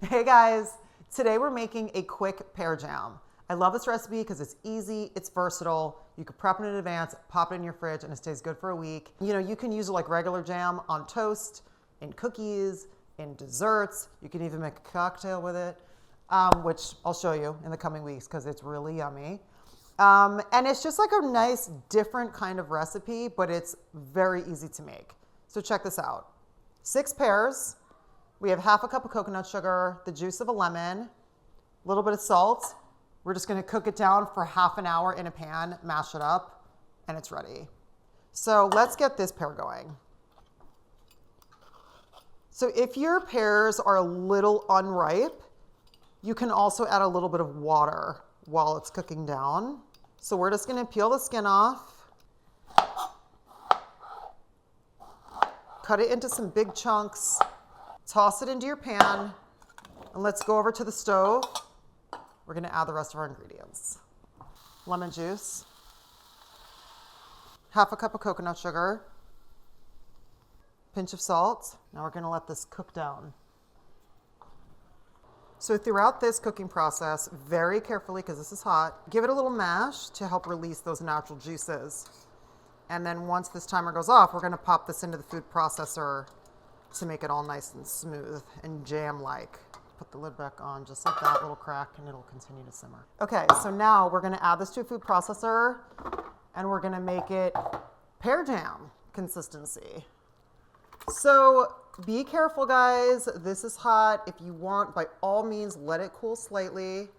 Hey guys, today we're making a quick pear jam. I love this recipe because it's easy, it's versatile. You can prep it in advance, pop it in your fridge, and it stays good for a week. You know, you can use it like regular jam on toast, in cookies, in desserts. You can even make a cocktail with it, which I'll show you in the coming weeks because it's really yummy. And it's just like a nice, different kind of recipe, but it's very easy to make. So check this out. 6 pears. We have half a cup of coconut sugar, the juice of a lemon, a little bit of salt. We're just gonna cook it down for half an hour in a pan, mash it up, and it's ready. So let's get this pear going. So if your pears are a little unripe, you can also add a little bit of water while it's cooking down. So we're just gonna peel the skin off, cut it into some big chunks, toss it into your pan, and let's go over to the stove. We're gonna add the rest of our ingredients. Lemon juice, half a cup of coconut sugar, pinch of salt. Now we're gonna let this cook down. So throughout this cooking process, very carefully, because this is hot, give it a little mash to help release those natural juices. And then once this timer goes off, we're gonna pop this into the food processor to make it all nice and smooth and jam-like. Put the lid back on just like that, little crack, and it'll continue to simmer. Okay, so now we're gonna add this to a food processor and we're gonna make it pear jam consistency. So be careful, guys. This is hot. If you want, by all means, let it cool slightly.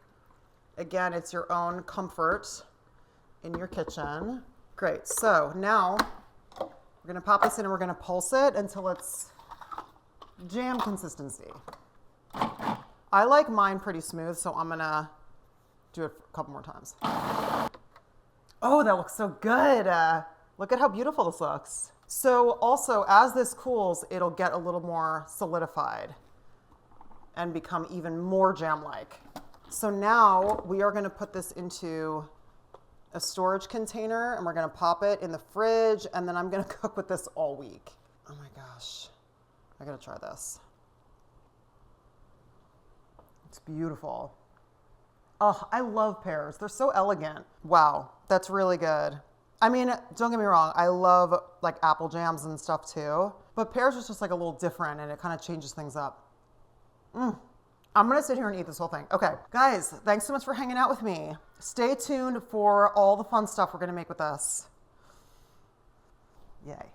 Again, it's your own comfort in your kitchen. Great, so now we're gonna pop this in and we're gonna pulse it until it's jam consistency. I like mine pretty smooth, so I'm gonna do it a couple more times. Oh, that looks so good. Look at how beautiful this looks. So also, as this cools, it'll get a little more solidified and become even more jam-like. So now we are gonna put this into a storage container and we're gonna pop it in the fridge, and then I'm gonna cook with this all week. Oh my gosh. I gotta try this. It's beautiful. Oh, I love pears. They're so elegant. Wow, that's really good. I mean, don't get me wrong, I love like apple jams and stuff too, but pears is just like a little different and it kind of changes things up. I'm gonna sit here and eat this whole thing. Okay, guys, thanks so much for hanging out with me. Stay tuned for all the fun stuff we're gonna make with this. Yay.